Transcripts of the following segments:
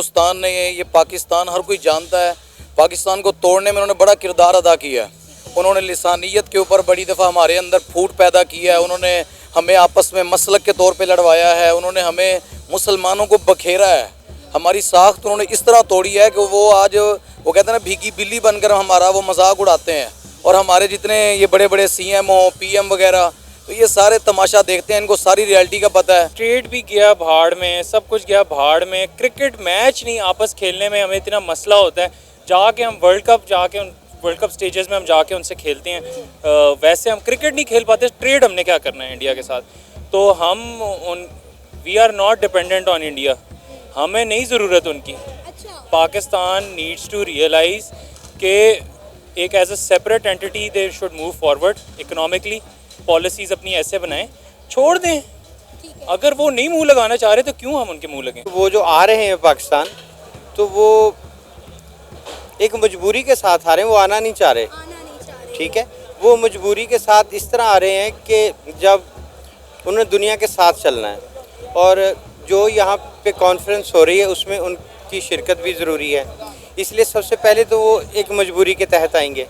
हिंदुस्तान ने ये पाकिस्तान हर कोई जानता है, पाकिस्तान को तोड़ने में उन्होंने बड़ा किरदार अदा किया है। उन्होंने लिसानियत के ऊपर बड़ी दफ़ा हमारे अंदर फूट पैदा किया है। उन्होंने हमें आपस में मसलक के तौर पे लड़वाया है। उन्होंने हमें मुसलमानों को बखेरा है। हमारी साख्त उन्होंने इस तरह तोड़ी है कि वो आज वो कहते हैं ना भीगी बिल्ली बनकर हमारा वो मजाक उड़ाते हैं। और हमारे जितने ये बड़े बड़े CM हो, PM वगैरह, तो ये सारे तमाशा देखते हैं, इनको सारी रियलिटी का पता है। ट्रेड भी गया भाड़ में, सब कुछ गया भाड़ में। क्रिकेट मैच नहीं, आपस खेलने में हमें इतना मसला होता है। जाके हम वर्ल्ड कप स्टेजेस में हम जाके उनसे खेलते हैं। वैसे हम क्रिकेट नहीं खेल पाते। ट्रेड हमने क्या करना है इंडिया के साथ? तो we are not dependent on India, हमें नहीं ज़रूरत उनकी। पाकिस्तान नीड्स टू रियलाइज़ कि एक as a separate entity they should move forward economically. Policies अपनी ऐसे बनाएं, छोड़ दें। अगर वो नहीं मुंह लगाना चाह रहे तो क्यों हम उनके मुंह लगें? वो जो आ रहे हैं पाकिस्तान, तो वो एक मजबूरी के साथ आ रहे हैं, वो आना नहीं चाह रहे। ठीक है, वो मजबूरी के साथ इस तरह आ रहे हैं कि जब उन्हें दुनिया के साथ चलना है और जो यहाँ पे कॉन्फ्रेंस हो रही है उसमें उनकी शिरकत भी ज़रूरी है। इसलिए सबसे पहले तो वो एक मजबूरी के तहत आएंगे।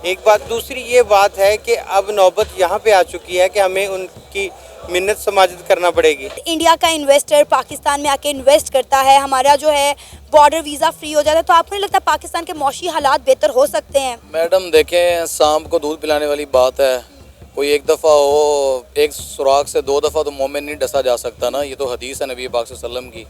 एक बात, दूसरी ये बात है कि अब नौबत यहाँ पे आ चुकी है कि हमें उनकी मिन्नत समाजत करना पड़ेगी। इंडिया का इन्वेस्टर पाकिस्तान में आके इन्वेस्ट करता है, हमारा जो है बॉर्डर वीज़ा फ्री हो जाता है, तो आपको नहीं लगता पाकिस्तान के मौशी हालात बेहतर हो सकते हैं? मैडम देखें, सांप को दूध पिलाने वाली बात है। कोई एक दफ़ा हो, एक सुराख से 2 दफ़ा तो मोमिन नहीं डसा जा सकता ना। ये तो हदीस है नबी पाक सल्लल्लाहु अलैहि वसल्लम की।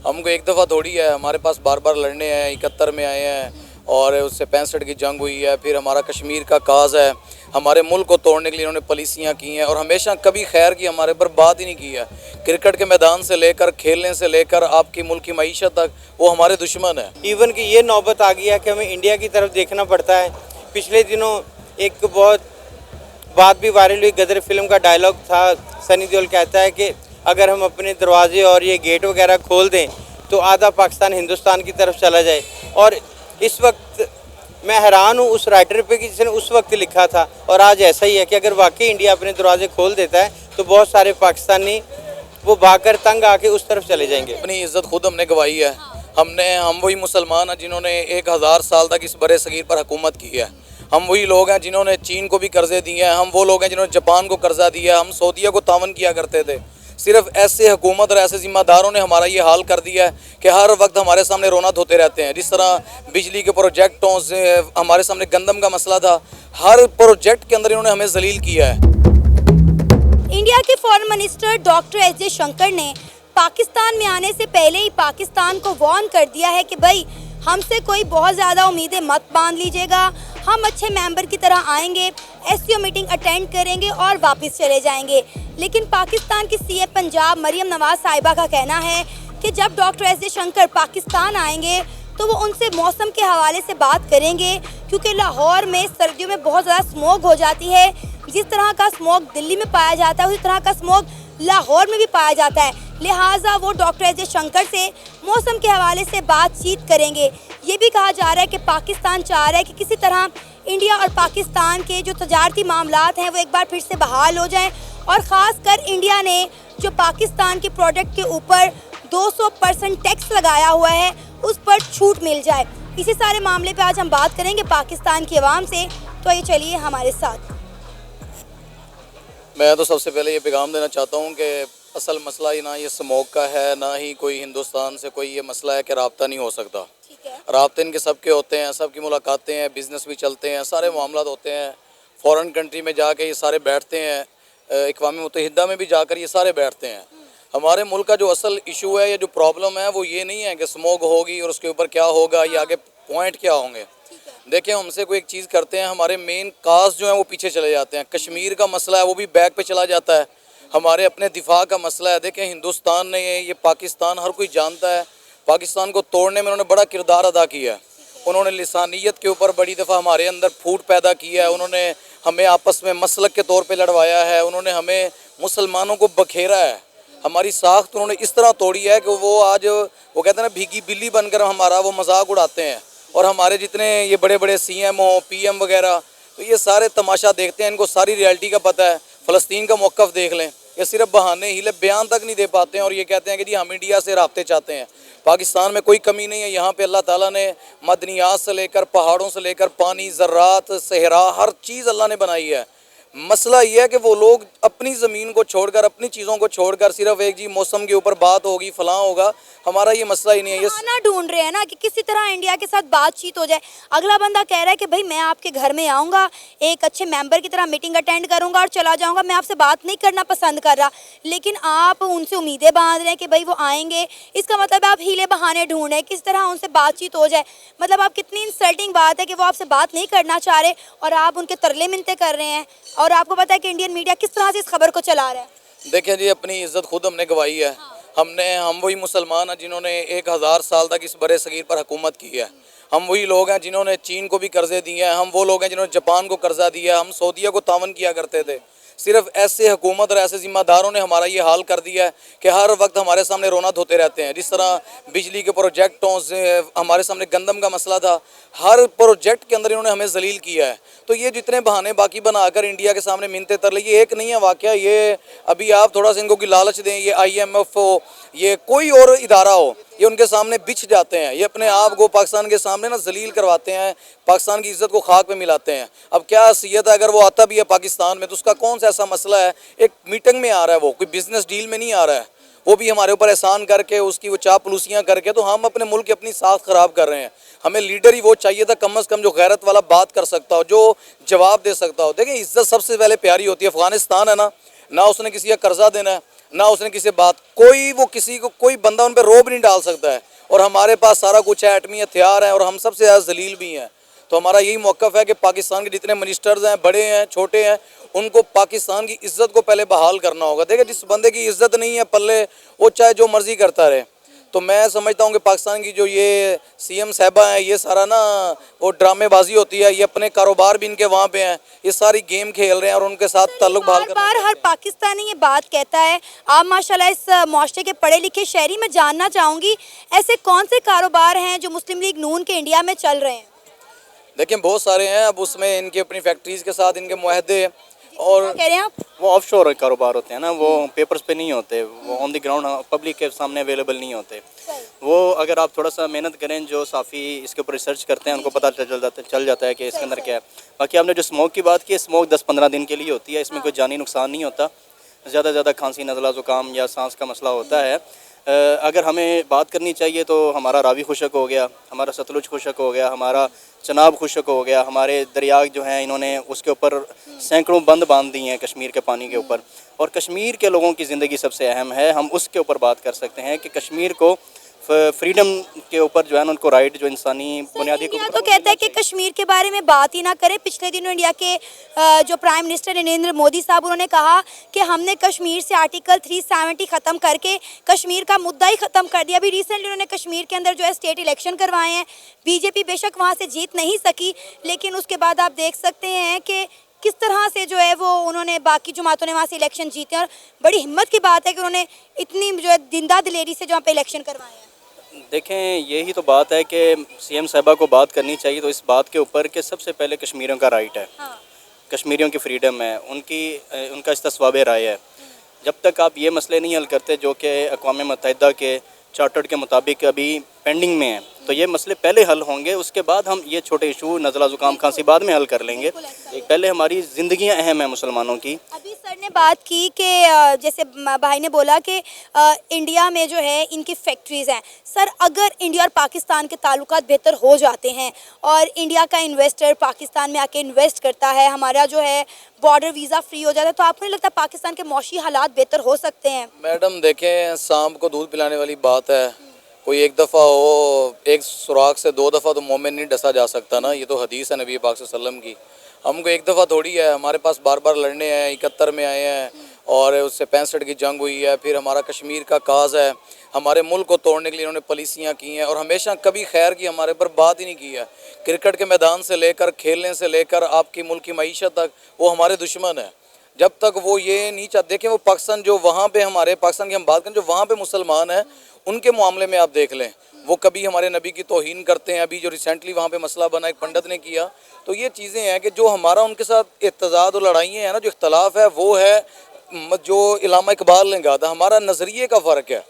हमको एक दफ़ा थोड़ी है, हमारे पास बार बार लड़ने हैं। 71 में आए हैं और उससे 65 की जंग हुई है। फिर हमारा कश्मीर का काज है, हमारे मुल्क को तोड़ने के लिए उन्होंने पॉलिसियाँ की हैं और हमेशा कभी खैर की हमारे पर बात ही नहीं की है। क्रिकेट के मैदान से लेकर, खेलने से लेकर आपकी मुल्क की मईशत तक वो हमारे दुश्मन है। इवन कि ये नौबत आ गई है कि हमें इंडिया की तरफ देखना पड़ता है। पिछले दिनों एक बहुत बात भी वायरल हुई, गदर फिल्म का डायलॉग था। सनी देओल कहता है कि अगर हम अपने दरवाजे और ये गेट वगैरह खोल दें तो आधा पाकिस्तान हिंदुस्तान की तरफ चला जाए। और इस वक्त मैं हैरान हूँ उस राइटर पे कि जिसने उस वक्त लिखा था, और आज ऐसा ही है कि अगर वाकई इंडिया अपने दरवाजे खोल देता है तो बहुत सारे पाकिस्तानी वो भागकर तंग आके उस तरफ चले जाएंगे। अपनी इज्जत खुद हमने गवाई है। हम वही मुसलमान हैं जिन्होंने 1000 साल तक इस बड़े सगीर पर हुकूमत की है। हम वही लोग हैं जिन्होंने चीन को भी कर्जे दिए हैं। हम वो लोग हैं जिन्होंने जापान को कर्जा दिया। हम सऊदीया को तावन किया करते थे। सिर्फ ऐसे हुकूमत और ऐसे ज़िम्मेदारों ने हमारा ये हाल कर दिया है कि हर वक्त हमारे सामने रोना धोते रहते हैं। जिस तरह बिजली के प्रोजेक्टों से हमारे सामने गंदम का मसला था, हर प्रोजेक्ट के अंदर इन्होंने हमें जलील किया है। इंडिया के foreign minister doctor S Jaishankar ने पाकिस्तान में आने से पहले ही पाकिस्तान को वार्न कर दिया है कि भाई हमसे कोई बहुत ज़्यादा उम्मीदें मत बांध लीजिएगा। हम अच्छे मेंबर की तरह आएंगे, SCO मीटिंग अटेंड करेंगे और वापस चले जाएंगे। लेकिन पाकिस्तान की CM पंजाब मरियम नवाज साहिबा का कहना है कि जब डॉक्टर एस जयशंकर पाकिस्तान आएंगे तो वो उनसे मौसम के हवाले से बात करेंगे, क्योंकि लाहौर में सर्दियों में बहुत ज़्यादा स्मोक हो जाती है। जिस तरह का स्मोक दिल्ली में पाया जाता है उसी तरह का स्मोक लाहौर में भी पाया जाता है। लिहाजा वो डॉक्टर एस जयशंकर से मौसम के हवाले से बातचीत करेंगे। ये भी कहा जा रहा है कि पाकिस्तान चाह रहा है कि किसी तरह इंडिया और पाकिस्तान के जो तजारती मामलात हैं वो एक बार फिर से बहाल हो जाएं, और ख़ास कर इंडिया ने जो पाकिस्तान के प्रोडक्ट के ऊपर 200% टैक्स लगाया हुआ है उस पर छूट मिल जाए। इसी सारे मामले पे आज हम बात करेंगे पाकिस्तान की आवाम से। तो ये चलिए हमारे साथ। मैं तो सबसे पहले ये पैगाम देना चाहता हूँ कि असल मसला ही ना ये स्मोक का है, ना ही कोई हिंदुस्तान से कोई ये मसला है कि रब्ता नहीं हो सकता। राब्ते इनके सबके होते हैं, सबकी मुलाकातें हैं, बिज़नेस भी चलते हैं, सारे मामलात होते हैं। फ़ॉरेन कंट्री में जाके ये सारे बैठते हैं, अक़वाम मुत्तहिदा में भी जाकर ये सारे बैठते हैं। हमारे मुल्क का जो असल इशू है, ये जो प्रॉब्लम है, वो ये नहीं है कि स्मोक होगी और उसके ऊपर क्या होगा या आगे पॉइंट क्या होंगे। देखें, हमसे कोई एक चीज़ करते हैं, हमारे मेन काज जो है वो पीछे चले जाते हैं। कश्मीर का मसला है वो भी बैक पे चला जाता है। हमारे अपने दिफा का मसला है। देखें, हिंदुस्तान ने ये पाकिस्तान हर कोई जानता है, पाकिस्तान को तोड़ने में उन्होंने बड़ा किरदार अदा किया है। उन्होंने लिसानियत के ऊपर बड़ी दफ़ा हमारे अंदर फूट पैदा किया है। उन्होंने हमें आपस में मसलक के तौर पे लड़वाया है। उन्होंने हमें मुसलमानों को बखेरा है। हमारी साख्त उन्होंने इस तरह तोड़ी है कि वो आज वो कहते हैं ना भीगी बिल्ली बनकर हमारा वो मजाक उड़ाते हैं। और हमारे जितने ये बड़े बड़े CM हो, PM वगैरह, तो ये सारे तमाशा देखते हैं, इनको सारी रियलिटी का पता है। फ़लस्तीन का मौक़िफ़ देख लें, ये सिर्फ बहाने हीले बयान तक नहीं दे पाते हैं और ये कहते हैं कि जी हम इंडिया से राब्ते चाहते हैं। पाकिस्तान में कोई कमी नहीं है, यहाँ पे अल्लाह ताला ने मदनियात से लेकर पहाड़ों से लेकर पानी, ज़र्रात, सहरा, हर चीज़ अल्लाह ने बनाई है। मसला ये है कि वो लोग अपनी ज़मीन को छोड़कर, अपनी चीज़ों को छोड़कर सिर्फ एक जी मौसम के ऊपर बात होगी, फलां होगा, हमारा ये मसला ही नहीं है। ये बहाना ढूंढ रहे हैं ना कि किसी तरह इंडिया के साथ बातचीत हो जाए। अगला बंदा कह रहा है कि भाई मैं आपके घर में आऊँगा, एक अच्छे मेंबर की तरह मीटिंग अटेंड करूँगा और चला जाऊँगा, मैं आपसे बात नहीं करना पसंद कर रहा, लेकिन आप उनसे उम्मीदें बांध रहे हैं कि भाई वो आएंगे। इसका मतलब आप हीले बहाने ढूंढ रहे हैं किस तरह उनसे बातचीत हो जाए। मतलब आप कितनी इंसल्टिंग बात है कि वो आपसे बात नहीं करना चाह रहे और आप उनके तरले मिन्नतें कर रहे हैं। और आपको पता है कि इंडियन मीडिया किस तरह से इस खबर को चला रहा है। देखिए जी, अपनी इज्जत खुद हमने गवाई है। हम वही मुसलमान हैं जिन्होंने 1000 साल तक इस बड़े सगीर पर हुकूमत की है। हम वही लोग हैं जिन्होंने चीन को भी कर्जे दिए हैं। हम वो लोग हैं जिन्होंने जापान को कर्जा दिया है। हम सऊदीया को तावन किया करते थे। सिर्फ ऐसे हुकूमत और ऐसे ज़िम्मेदारों ने हमारा ये हाल कर दिया है कि हर वक्त हमारे सामने रोना धोते रहते हैं। जिस तरह बिजली के प्रोजेक्टों से हमारे सामने गंदम का मसला था, हर प्रोजेक्ट के अंदर इन्होंने हमें जलील किया है। तो ये जितने बहाने बाकी बनाकर इंडिया के सामने मिन्नतें तरले, ये एक नहीं है वाक़या। ये अभी आप थोड़ा सा इनको की लालच दें, ये IMF हो, ये कोई और इदारा हो, ये उनके सामने बिछ जाते हैं। ये अपने आप को पाकिस्तान के सामने ना जलील करवाते हैं, पाकिस्तान की इज़्ज़त को खाक पे मिलाते हैं। अब क्या हैसियत है, अगर वो आता भी है पाकिस्तान में तो उसका कौन सा ऐसा मसला है, एक मीटिंग में आ रहा है, वो कोई बिजनेस डील में नहीं आ रहा है, वो भी हमारे ऊपर एहसान करके उसकी वो चापलूसियाँ करके, तो हम अपने मुल्क की अपनी साख ख़राब कर रहे हैं। हमें लीडर ही वो चाहिए था कम से कम जो गैरत वाला बात कर सकता हो, जो जवाब दे सकता हो। देखिए इज़्ज़त सबसे पहले प्यारी होती है। अफगानिस्तान है ना उसने किसी का कर्जा देना है, ना उसने किसी बात, किसी को कोई बंदा उन पर रोब नहीं डाल सकता है। और हमारे पास सारा कुछ है, एटमी हथियार है और हम सबसे ज़्यादा जलील भी हैं। तो हमारा यही मौक़िफ़ है कि पाकिस्तान के जितने मिनिस्टर्स हैं, बड़े हैं, छोटे हैं, उनको पाकिस्तान की इज़्ज़त को पहले बहाल करना होगा। देखिए जिस बंदे की इज़्ज़त नहीं है पल्ले, वो चाहे जो मर्ज़ी करता रहे। तो मैं समझता हूँ कि पाकिस्तान की जो ये CM साहबा हैं, ये सारा ना वो ड्रामेबाजी होती है। ये अपने कारोबार भी इनके वहाँ पे हैं, ये सारी गेम खेल रहे हैं और उनके साथ ताल्लुक बहाल कर। बार हर पाकिस्तानी ये बात कहता है। आप माशाल्लाह इस माशरे के पढ़े लिखे शहरी, में जानना चाहूँगी ऐसे कौन से कारोबार हैं जो मुस्लिम लीग नून के इंडिया में चल रहे हैं? देखिए बहुत सारे हैं। अब उसमें इनके अपनी फैक्ट्रीज़ के साथ इनके मुआहदे, और क्या कह रहे हैं आप? वो ऑफशोर कारोबार होते हैं ना, वो पेपर्स पे नहीं होते, वो ऑन द ग्राउंड पब्लिक के सामने अवेलेबल नहीं होते। वो अगर आप थोड़ा सा मेहनत करें, जो साफ़ी इसके ऊपर रिसर्च करते हैं उनको पता चल जाता है कि इसके अंदर क्या है। बाकी आपने जो स्मोक की बात की, स्मोक 10-15 दिन के लिए होती है, इसमें कोई जानी नुकसान नहीं होता। ज़्यादा ज़्यादा खांसी, नज़ला, ज़ुकाम या सांस का मसला होता है। अगर हमें बात करनी चाहिए तो हमारा रावी खुशक हो गया, हमारा सतलुज खुशक हो गया, हमारा चनाब खुशक हो गया, हमारे दरिया जो हैं इन्होंने उसके ऊपर सैकड़ों बंद बांध दी हैं कश्मीर के पानी के ऊपर। और कश्मीर के लोगों की ज़िंदगी सबसे अहम है। हम उसके ऊपर बात कर सकते हैं कि कश्मीर को फ्रीडम के ऊपर जो है उनको राइट, जो इंसानी बुनियादी इंडिया तो कहता है कि कश्मीर के बारे में बात ही ना करें। पिछले दिनों इंडिया के जो प्राइम मिनिस्टर नरेंद्र मोदी साहब, उन्होंने कहा कि हमने कश्मीर से आर्टिकल 370 ख़त्म करके कश्मीर का मुद्दा ही ख़त्म कर दिया। अभी रिसेंटली उन्होंने कश्मीर के अंदर जो है स्टेट इलेक्शन करवाए हैं। बीजेपी बेशक वहाँ से जीत नहीं सकी, लेकिन उसके बाद आप देख सकते हैं कि किस तरह से जो है वो उन्होंने बाकी जमातों ने वहाँ से इलेक्शन जीते। और बड़ी हिम्मत की बात है कि उन्होंने इतनी जो है दिंदा दिलेरी से जो वहाँ पे इलेक्शन करवाए हैं। देखें, यही तो बात है कि CM साहबा को बात करनी चाहिए तो इस बात के ऊपर कि सबसे पहले कश्मीरियों का राइट है। हाँ। कश्मीरियों की फ्रीडम है, उनका इस्तिस्वाब राय है। जब तक आप ये मसले नहीं हल करते जो कि अक़वाम मुत्तहिदा के चार्टर के मुताबिक अभी पेंडिंग में हैं, तो ये मसले पहले हल होंगे। उसके बाद हम ये छोटे इशू, नज़ला, ज़ुकाम, खांसी बाद में हल कर लेंगे। पहले हमारी ज़िंदगियां अहम है मुसलमानों की। अभी सर ने बात की कि जैसे भाई ने बोला कि इंडिया में जो है इनकी फैक्ट्रीज़ हैं। सर अगर इंडिया और पाकिस्तान के ताल्लुकात बेहतर हो जाते हैं और इंडिया का इन्वेस्टर पाकिस्तान में आके इन्वेस्ट करता है, हमारा जो है बॉर्डर वीज़ा फ्री हो जाता है, तो आपको नहीं लगता पाकिस्तान के मौशी हालात बेहतर हो सकते हैं? मैडम देखें, सांप को दूध पिलाने वाली बात है। कोई एक दफ़ा हो, एक सुराख से 2 दफ़ा तो मोमिन नहीं डसा जा सकता ना। ये तो हदीस है नबी पाक सल्लल्लाहु अलैहि वसल्लम की। हमको एक दफ़ा थोड़ी है, हमारे पास बार बार लड़ने हैं। 71 में आए हैं और उससे 65 की जंग हुई है। फिर हमारा कश्मीर का काज है, हमारे मुल्क को तोड़ने के लिए उन्होंने पॉलिसियाँ की हैं और हमेशा कभी खैर की हमारे पर बात ही नहीं की है। क्रिकेट के मैदान से लेकर, खेलने से लेकर आपकी मुल्क की मईशत तक वो हमारे दुश्मन है। जब तक वो ये नहीं चाहते, देखें वो पाकिस्तान जो वहाँ पे, हमारे पाकिस्तान की हम बात करें, जो वहाँ पे मुसलमान हैं उनके मामले में आप देख लें, वो कभी हमारे नबी की तौहीन करते हैं। अभी जो रिसेंटली वहाँ पे मसला बना, एक पंडित ने किया। तो ये चीज़ें हैं कि जो हमारा उनके साथ इत्तेजाद और लड़ाइयाँ हैं ना, जो इख्तलाफ है वो है जो इलामा इकबाल ने कहा था, हमारा नज़रिए का फ़र्क है।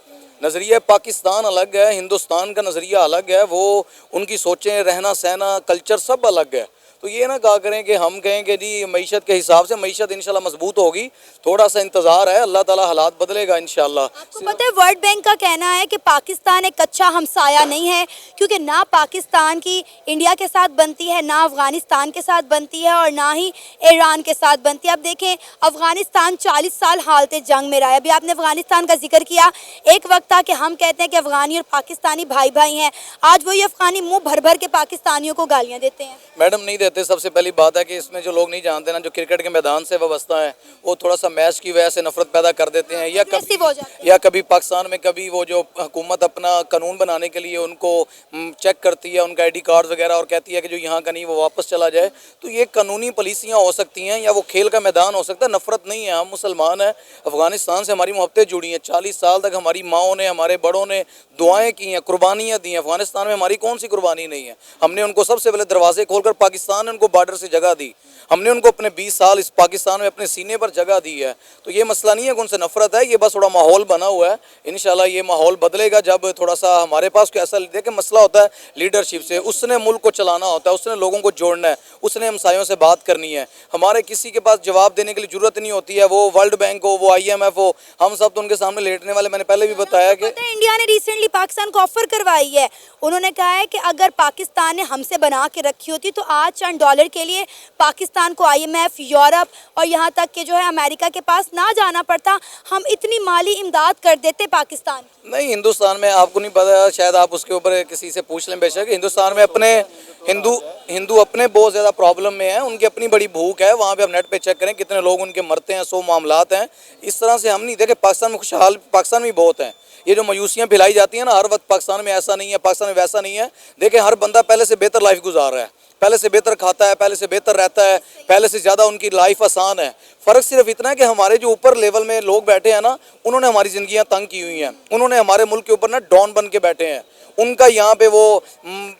नज़रिया पाकिस्तान अलग है, हिंदुस्तान का नज़रिया अलग है, वो उनकी सोचें, रहना सहना, कल्चर सब अलग है। तो ये ना कहा करें कि हम कहें कि जी मईशत के हिसाब से मईशत इंशाल्लाह मजबूत होगी, थोड़ा सा इंतज़ार है, अल्लाह ताला हालात बदलेगा इंशाल्लाह। आपको पता है वर्ल्ड बैंक का कहना है कि पाकिस्तान एक अच्छा हमसाया नहीं है, क्योंकि ना पाकिस्तान की इंडिया के साथ बनती है, ना अफ़गानिस्तान के साथ बनती है और ना ही ईरान के साथ बनती है। अब देखें अफ़गानिस्तान 40 साल हालत जंग में रहा है। अभी आपने अफ़गानिस्तान का जिक्र किया, एक वक्त था कि हम कहते हैं कि अफ़गानी और पाकिस्तानी भाई भाई हैं, आज वही अफ़गानी मुँह भर भर के पाकिस्तानियों को गालियाँ देते हैं। मैडम नहीं देते। सबसे पहली बात है कि इसमें जो लोग नहीं जानते ना, जो क्रिकेट के मैदान से वाबस्ता है, वो थोड़ा सा मैच की वजह से नफरत पैदा कर देते हैं, Aggressive हो जाते हैं। या कभी पाकिस्तान में कभी वो जो हुकूमत अपना कानून बनाने के लिए उनको चेक करती है, उनका ID कार्ड वगैरह, और कहती है कि जो यहाँ का नहीं वो वापस चला जाए। तो ये कानूनी पॉलिसियाँ हो सकती हैं या वो खेल का मैदान हो सकता है, नफरत नहीं है। हम मुसलमान हैं, अफ़गानिस्तान से हमारी मोहब्बतें जुड़ी हैं, 40 साल तक हमारी माओं ने, हमारे बड़ों ने दुआएँ की हैं, कुर्बानियाँ दी हैं। अफ़गानिस्तान में हमारी कौन सी कुर्बानी नहीं है। हमने उनको सबसे पहले दरवाजे खोलकर, पाकिस्तान ने उनको बॉर्डर से जगह दी, हमने उनको अपने 20 साल इस पाकिस्तान में अपने सीने पर जगह दी है। तो ये मसला नहीं है कि उनसे नफरत है, ये बस थोड़ा माहौल बना हुआ है। इंशाल्लाह ये माहौल बदलेगा जब थोड़ा सा हमारे पास कोई ऐसा देखिए मसला होता है लीडरशिप से, उसने मुल्क को चलाना होता है, उसने लोगों को जोड़ना है, उसने हमसायों से बात करनी है। हमारे किसी के पास जवाब देने के लिए ज़रूरत नहीं होती है, वो वर्ल्ड बैंक हो, वो IMF हो, हम सब तो उनके सामने लेटने वाले। मैंने पहले भी बताया कि इंडिया ने रिसेंटली पाकिस्तान को ऑफर करवाई है। उन्होंने कहा है कि अगर पाकिस्तान ने हमसे बना के रखी होती तो आज चंद डॉलर के लिए पाकिस्तान को IMF, यूरोप और यहाँ तक कि जो है अमेरिका के पास ना जाना पड़ता, हम इतनी माली इमदाद कर देते पाकिस्तान की। नहीं, हिंदुस्तान में आपको नहीं पता, शायद आप उसके ऊपर किसी से पूछ लें बेशक। हिंदुस्तान में अपने हिंदू अपने बहुत ज़्यादा प्रॉब्लम में है, उनकी अपनी बड़ी भूख है। वहाँ पे आप नेट पे चेक करें कितने लोग उनके मरते हैं, 100 मामलात हैं। इस तरह से हम नहीं देखे। पाकिस्तान में खुशहाल, पाकिस्तान में बहुत हैं। ये जो मायूसियाँ फैलाई जाती हैं ना हर वक्त, पाकिस्तान में ऐसा नहीं है, पाकिस्तान में वैसा नहीं है। देखें हर बंदा पहले से बेहतर लाइफ गुजार रहा है, पहले से बेहतर खाता है, पहले से बेहतर रहता है, पहले से ज़्यादा उनकी लाइफ आसान है। फ़र्क सिर्फ इतना है कि हमारे जो ऊपर लेवल में लोग बैठे हैं ना, उन्होंने हमारी ज़िंदगियाँ तंग की हुई हैं, उन्होंने हमारे मुल्क के ऊपर ना डॉन बन के बैठे हैं। उनका यहाँ पे वो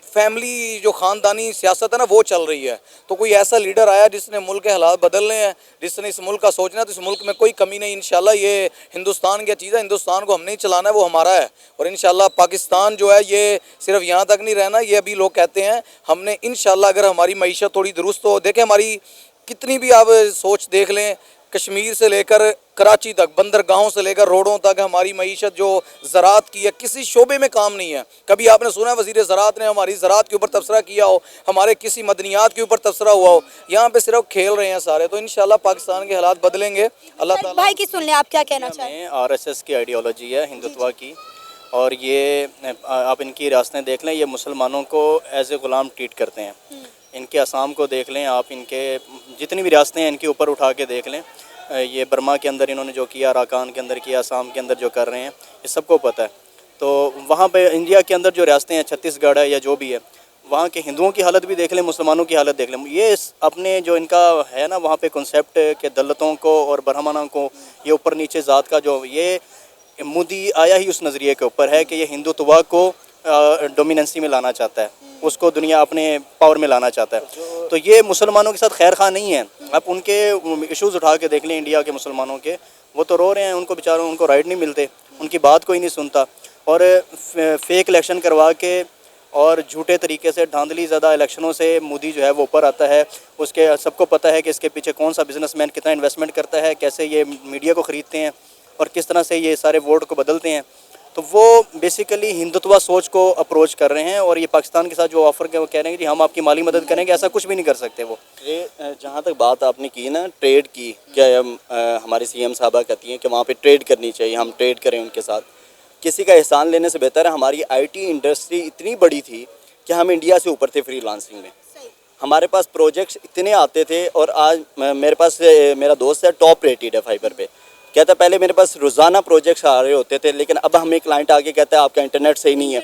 फैमिली जो ख़ानदानी सियासत है ना वो चल रही है। तो कोई ऐसा लीडर आया जिसने मुल्क के हालात बदलने हैं, जिसने इस मुल्क का सोचना है, तो इस मुल्क में कोई कमी नहीं। इंशाल्लाह ये हिंदुस्तान की चीज़ है, हिंदुस्तान को हमने ही चलाना है, वो हमारा है। और इंशाल्लाह पाकिस्तान जो है ये सिर्फ यहाँ तक नहीं रहना। ये अभी लोग कहते हैं, हमने इंशाल्लाह अगर हमारी मईशत थोड़ी दुरुस्त हो, देखें हमारी कितनी भी आप सोच देख लें, कश्मीर से लेकर कराची तक, बंदरगाहों से लेकर रोडों तक, हमारी मईशत जो ज़राअत की है, किसी शोबे में काम नहीं है। कभी आपने सुना है वज़ीर ज़राअत ने हमारी ज़राअत के ऊपर तबसरा किया हो, हमारे किसी मदनियात के ऊपर तबसरा हुआ हो? यहाँ पे सिर्फ खेल रहे हैं सारे। तो इंशाल्लाह पाकिस्तान के हालात बदलेंगे। अल्लाह ताला। भाई की सुन लें, आप क्या कहना चाहें? में RSS की आइडियोलॉजी है हिंदुत्व की, और ये आप इनकी रियासतें देख लें, ये मुसलमानों को एज ए ग़ुलाम ट्रीट करते हैं। इनके असम को देख लें आप, इनके जितनी भी रियासतें हैं इनके ऊपर उठा के देख लें। ये बर्मा के अंदर इन्होंने जो किया, अराकान के अंदर किया, असम के अंदर जो कर रहे हैं, ये सबको पता है। तो वहाँ पे इंडिया के अंदर जो रियासतें हैं, छत्तीसगढ़ है या जो भी है, वहाँ के हिंदुओं की हालत भी देख लें, मुसलमानों की हालत देख लें। ये अपने जो इनका है ना वहाँ पे कॉन्सेप्ट के दलतों को और ब्राह्मणों को, ये ऊपर नीचे ज़ात का जो, ये मोदी आया ही उस नज़रिए के ऊपर है कि ये हिंदुत्व को डोमिनेंसी में लाना चाहता है, उसको दुनिया अपने पावर में लाना चाहता है। तो ये मुसलमानों के साथ खैर खा नहीं है। आप उनके इश्यूज़ उठा के देख लें इंडिया के मुसलमानों के, वो तो रो रहे हैं, उनको बेचारों उनको राइट नहीं मिलते, उनकी बात कोई नहीं सुनता। और फेक इलेक्शन करवा के और झूठे तरीके से धांधली ज़्यादा इलेक्शनों से मोदी जो है वो ऊपर आता है। उसके सबको पता है कि इसके पीछे कौन सा बिजनेसमैन कितना इन्वेस्टमेंट करता है, कैसे ये मीडिया को ख़रीदते हैं और किस तरह से ये सारे वोट को बदलते हैं। तो वो बेसिकली हिंदुत्व सोच को अप्रोच कर रहे हैं। और ये पाकिस्तान के साथ जो ऑफ़र के वो कह रहे हैं कि हम आपकी माली मदद करेंगे, ऐसा कुछ भी नहीं कर सकते वो। जहाँ तक बात आपने की ना ट्रेड की, क्या हमारी CM साहबा कहती हैं कि वहाँ पे ट्रेड करनी चाहिए, हम ट्रेड करें उनके साथ। किसी का एहसान लेने से बेहतर है, हमारी IT इंडस्ट्री इतनी बड़ी थी कि हम इंडिया से ऊपर थे फ्रीलांसिंग में। हमारे पास प्रोजेक्ट्स इतने आते थे, और आज मेरे पास मेरा दोस्त है टॉप रेटेड है फाइबर पे, कहता पहले मेरे पास रोज़ाना प्रोजेक्ट्स आ रहे होते थे, लेकिन अब हमें क्लाइंट आके कहता है आपका इंटरनेट सही नहीं है।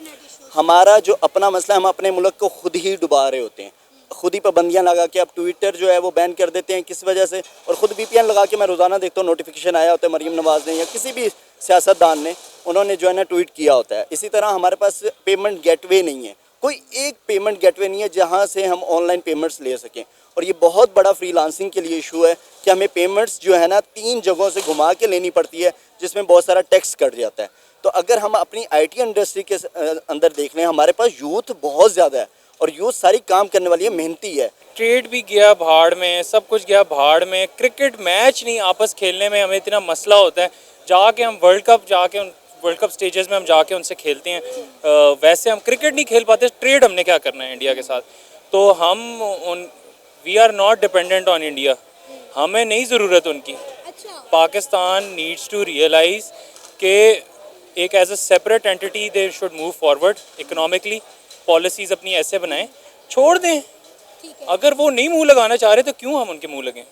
हमारा जो अपना मसला है, हम अपने मुल्क को खुद ही डुबा रहे होते हैं, खुद ही पाबंदियाँ लगा के। अब ट्विटर जो है वो बैन कर देते हैं किस वजह से, और ख़ुद VPN लगा के मैं रोज़ाना देखता हूँ नोटिफिकेशन आया होता है, मरीम नवाज़ ने या किसी भी सियासतदान ने, उन्होंने जो है ना ट्वीट किया होता है। इसी तरह हमारे पास पेमेंट गेटवे नहीं है, कोई एक पेमेंट गेटवे नहीं है जहाँ से हम ऑनलाइन पेमेंट्स ले सकें। और ये बहुत बड़ा फ्रीलांसिंग के लिए इशू है कि हमें पेमेंट्स जो है ना 3 जगहों से घुमा के लेनी पड़ती है, जिसमें बहुत सारा टैक्स कट जाता है। तो अगर हम अपनी आईटी इंडस्ट्री के अंदर देख लें, हमारे पास यूथ बहुत ज़्यादा है और यूथ सारी काम करने वाली है, मेहनती है। ट्रेड भी गया भाड़ में, सब कुछ गया भाड़ में। क्रिकेट मैच नहीं आपस खेलने में हमें इतना मसला होता है, जाके हम वर्ल्ड कप स्टेजेस में हम जाके उनसे खेलते हैं। वैसे हम क्रिकेट नहीं खेल पाते, ट्रेड हमने क्या करना है इंडिया के साथ। तो we are not dependent on India, हमें नहीं ज़रूरत उनकी। पाकिस्तान नीड्स टू रियलाइज़ कि एक as a separate entity they should move forward economically, policies अपनी ऐसे बनाएं, छोड़ दें। अगर वो नहीं मुंह लगाना चाह रहे तो क्यों हम उनके मुंह लगें।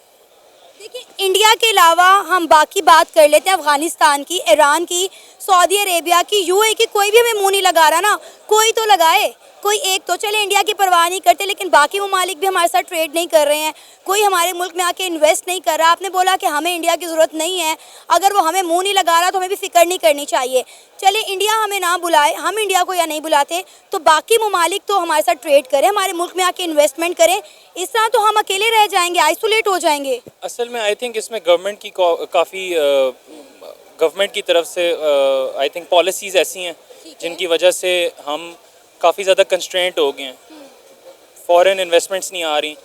देखिए, इंडिया के अलावा हम बाकी बात कर लेते हैं अफगानिस्तान की, ईरान की, सऊदी अरेबिया की, यूएई की। कोई भी हमें मुंह नहीं लगा रहा ना, कोई तो लगाए, कोई एक तो। चले इंडिया की परवाह नहीं करते, लेकिन बाकी ममालिक भी हमारे साथ ट्रेड नहीं कर रहे हैं, कोई हमारे मुल्क में आके इन्वेस्ट नहीं कर रहा। आपने बोला कि हमें इंडिया की ज़रूरत नहीं है, अगर वो हमें मुंह नहीं लगा रहा तो हमें भी फिक्र नहीं करनी चाहिए। चले इंडिया हमें ना बुलाए, हम इंडिया को या नहीं बुलाते, तो बाकी ममालिक तो हमारे साथ ट्रेड करें, हमारे मुल्क में आके इन्वेस्टमेंट करें। इस तरह तो हम अकेले रह जाएंगे, आइसोलेट हो जाएंगे। असल में आई थिंक इसमें गवर्नमेंट की काफ़ी गवर्नमेंट की तरफ से आई थिंक पॉलिसीज़ ऐसी हैं जिनकी वजह से हम काफ़ी ज़्यादा कंस्ट्रेंट हो गए हैं। फॉरेन इन्वेस्टमेंट्स नहीं आ रही,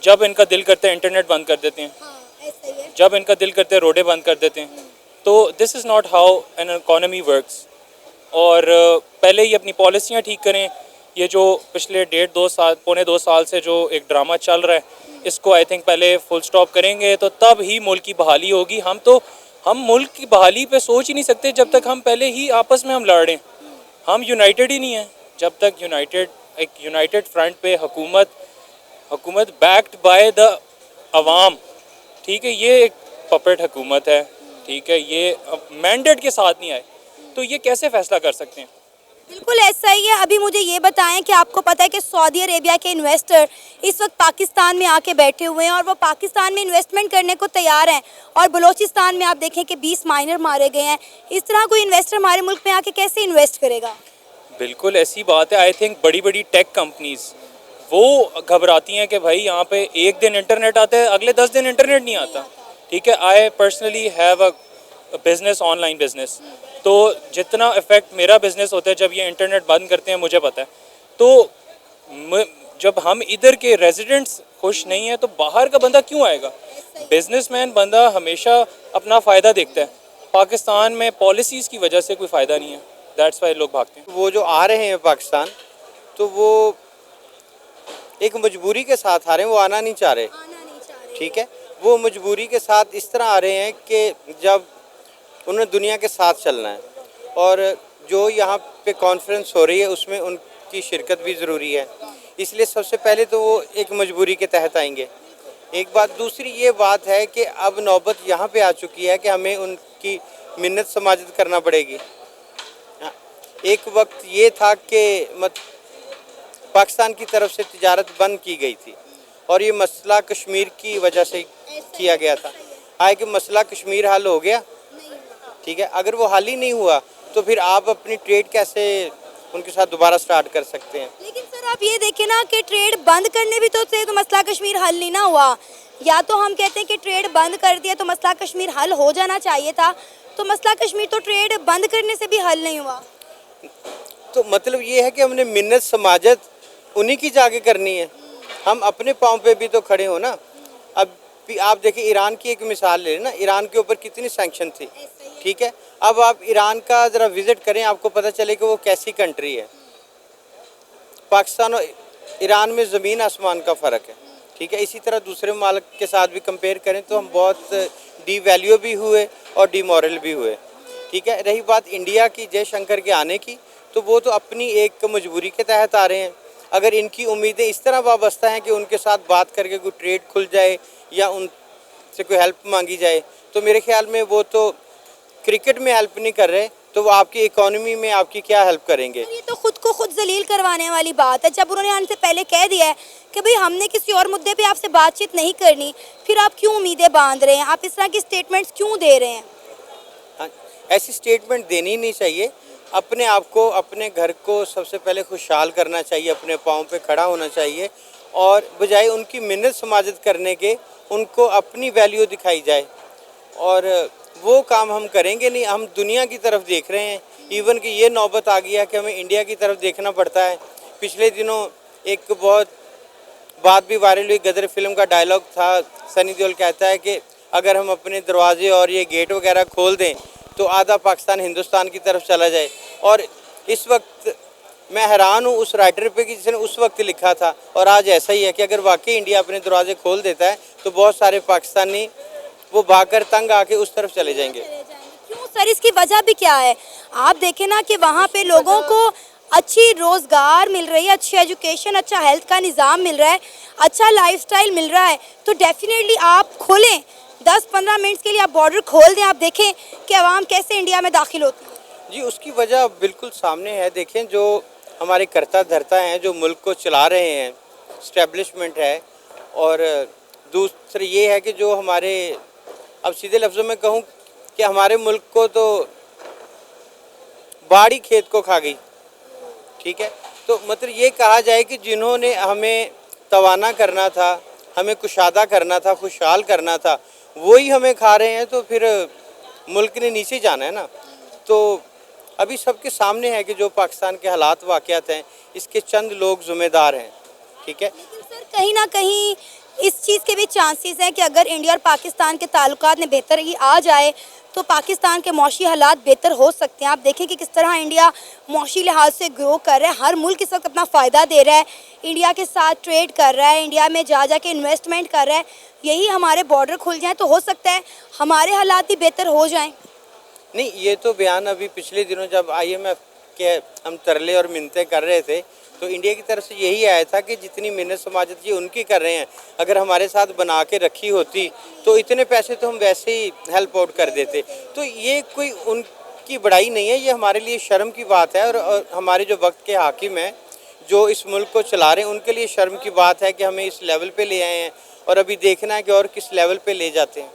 जब इनका दिल करता है इंटरनेट बंद कर देते हैं, जब इनका दिल करता है रोडें बंद कर देते हैं। तो this is not how an economy works. और पहले ही अपनी पॉलिसियाँ ठीक करें। ये जो पिछले 1.5-2 साल से जो एक ड्रामा चल रहा है, इसको आई थिंक पहले फुल स्टॉप करेंगे तो तब ही मुल्क की बहाली होगी। हम मुल्क की बहाली पे सोच ही नहीं सकते जब तक हम पहले ही आपस में हम लड़ें। हम यूनाइटेड ही नहीं है जब तक एक यूनाइटेड फ्रंट पे हुकूमत बैक्ड बाय द अवाम, ठीक है, ये एक पपेट हुकूमत है, ठीक है, ये मैंडेट के साथ नहीं आए तो ये कैसे फैसला कर सकते हैं। बिल्कुल ऐसा ही है। अभी मुझे ये बताएं कि आपको पता है कि सऊदी अरेबिया के इन्वेस्टर इस वक्त पाकिस्तान में आके बैठे हुए हैं और वो पाकिस्तान में इन्वेस्टमेंट करने को तैयार हैं, और बलूचिस्तान में आप देखें कि 20 माइनर मारे गए हैं। इस तरह कोई इन्वेस्टर हमारे मुल्क में आके कैसे इन्वेस्ट करेगा। बिल्कुल ऐसी बात है। आई थिंक बड़ी बड़ी टेक कंपनीज वो घबराती हैं कि भाई यहाँ पे एक दिन इंटरनेट आता है, अगले 10 दिन इंटरनेट नहीं आता, ठीक है। I personally have a business, online business, तो जितना इफ़ेक्ट मेरा बिज़नेस होता है जब ये इंटरनेट बंद करते हैं मुझे पता है। तो जब हम इधर के रेजिडेंट्स खुश नहीं हैं तो बाहर का बंदा क्यों आएगा। बिजनेसमैन बंदा हमेशा अपना फ़ायदा देखता है। पाकिस्तान में पॉलिसीज़ की वजह से कोई फ़ायदा नहीं है, दैट्स वाई लोग भागते हैं। वो जो आ रहे हैं पाकिस्तान, तो वो एक मजबूरी के साथ आ रहे हैं, वो आना नहीं चाह रहे, ठीक है। वो मजबूरी के साथ इस तरह आ रहे हैं कि जब उन्हें दुनिया के साथ चलना है, और जो यहाँ पे कॉन्फ्रेंस हो रही है उसमें उनकी शिरकत भी ज़रूरी है, इसलिए सबसे पहले तो वो एक मजबूरी के तहत आएंगे। एक बात, दूसरी ये बात है कि अब नौबत यहाँ पे आ चुकी है कि हमें उनकी मिन्नत समाजत करना पड़ेगी। एक वक्त ये था कि पाकिस्तान की तरफ से तिजारत बंद की गई थी और ये मसला कश्मीर की वजह से किया गया था। आए कि मसला कश्मीर हल हो गया, ठीक है। अगर वो हल ही नहीं हुआ तो फिर आप अपनी ट्रेड कैसे उनके साथ दोबारा स्टार्ट कर सकते हैं। लेकिन सर आप ये देखें ना कि ट्रेड बंद करने भी तो से तो मसला कश्मीर हल नहीं ना हुआ। या तो हम कहते हैं कि ट्रेड बंद कर दिया तो मसला कश्मीर हल हो जाना चाहिए था, तो मसला कश्मीर तो ट्रेड बंद करने से भी हल नहीं हुआ। तो मतलब ये है कि हमने मिन्नत समाजत उन्हीं की जाके करनी है, हम अपने पाँव पे भी तो खड़े हो ना। अब भी आप देखिए, ईरान की एक मिसाल ले लें ना, ईरान के ऊपर कितनी सैंक्शन थी, ठीक है। अब आप ईरान का ज़रा विज़िट करें, आपको पता चले कि वो कैसी कंट्री है। पाकिस्तान और ईरान में ज़मीन आसमान का फ़र्क है, ठीक है। इसी तरह दूसरे मालिक के साथ भी कंपेयर करें तो हम बहुत डी वैल्यू भी हुए और डीमोरल भी हुए, ठीक है। रही बात इंडिया की, जयशंकर के आने की, तो वो तो अपनी एक मजबूरी के तहत आ रहे हैं। अगर इनकी उम्मीदें इस तरह वाबस्ता हैं कि उनके साथ बात करके कोई ट्रेड खुल जाए या उनसे कोई हेल्प मांगी जाए, तो मेरे ख्याल में वो तो क्रिकेट में हेल्प नहीं कर रहे, तो वो आपकी इकोनॉमी में आपकी क्या हेल्प करेंगे। ये तो खुद को खुद जलील करवाने वाली बात है। जब उन्होंने हमसे पहले कह दिया है कि भाई हमने किसी और मुद्दे पे आपसे बातचीत नहीं करनी, फिर आप क्यों उम्मीदें बांध रहे हैं, आप इस तरह की स्टेटमेंट्स क्यों दे रहे हैं। हाँ, ऐसी स्टेटमेंट देनी ही नहीं चाहिए। अपने आप को, अपने घर को सबसे पहले खुशहाल करना चाहिए, अपने पाँव पे खड़ा होना चाहिए और बजाय उनकी मिन्नत समाजत करने के उनको अपनी वैल्यू दिखाई जाए। और वो काम हम करेंगे नहीं, हम दुनिया की तरफ देख रहे हैं। इवन कि ये नौबत आ गया कि हमें इंडिया की तरफ देखना पड़ता है। पिछले दिनों एक बहुत बात भी वायरल हुई, गदर फिल्म का डायलॉग था, सनी देओल कहता है कि अगर हम अपने दरवाजे और ये गेट वगैरह खोल दें तो आधा पाकिस्तान हिंदुस्तान की तरफ चला जाए। और इस वक्त मैं हैरान हूँ उस राइटर पे कि जिसने उस वक्त लिखा था, और आज ऐसा ही है कि अगर वाकई इंडिया अपने दरवाजे खोल देता है तो बहुत सारे पाकिस्तानी वो भागकर तंग आके उस तरफ चले जाएंगे। क्यों सर, इसकी वजह भी क्या है? आप देखें ना कि वहाँ पे लोगों को अच्छी रोजगार मिल रही है, अच्छी एजुकेशन, अच्छा हेल्थ का निज़ाम मिल रहा है, अच्छा लाइफस्टाइल मिल रहा है। तो डेफिनेटली आप खोलें, 10-15 मिनट के लिए आप बॉर्डर खोल दें, आप देखें कि आवाम कैसे इंडिया में दाखिल होती है। जी, उसकी वजह बिल्कुल सामने है। देखें, जो हमारे कर्ता धर्ता हैं, जो मुल्क को चला रहे हैं, इस्टेब्लिशमेंट है। और दूसरी ये है कि जो हमारे, अब सीधे लफ्ज़ों में कहूँ कि हमारे मुल्क को तो बाड़ी खेत को खा गई, ठीक है। तो मतलब ये कहा जाए कि जिन्होंने हमें तवाना करना था, हमें कुशादा करना था, खुशहाल करना था, वही हमें खा रहे हैं, तो फिर मुल्क ने नीचे जाना है ना। तो अभी सबके सामने है कि जो पाकिस्तान के हालात वाक़यात हैं, इसके चंद लोग ज़िम्मेदार हैं, ठीक है। लेकिन सर कहीं ना कहीं इस चीज़ के भी चांसेस हैं कि अगर इंडिया और पाकिस्तान के ताल्लुकात में बेहतरी आ जाए तो पाकिस्तान के मौशी हालात बेहतर हो सकते हैं। आप देखें कि किस तरह इंडिया मौशी लिहाज से ग्रो कर रहा है, हर मुल्क इस वक्त अपना फ़ायदा दे रहा है, इंडिया के साथ ट्रेड कर रहा है, इंडिया में जा के इन्वेस्टमेंट कर रहा है। यही हमारे बॉर्डर खुल जाएँ तो हो सकता है हमारे हालात भी बेहतर हो जाएँ। नहीं, ये तो बयान अभी पिछले दिनों जब IMF के हम तरले और मिन्नतें कर रहे थे तो इंडिया की तरफ से यही आया था कि जितनी मिन्नत समाजत ये उनकी कर रहे हैं, अगर हमारे साथ बना के रखी होती तो इतने पैसे तो हम वैसे ही हेल्प आउट कर देते। तो ये कोई उनकी बड़ाई नहीं है, ये हमारे लिए शर्म की बात है। और हमारे जो वक्त के हाकिम हैं, जो इस मुल्क को चला रहे हैं, उनके लिए शर्म की बात है कि हमें इस लेवल पे ले आए हैं और अभी देखना है कि और किस लेवल पे ले जाते हैं।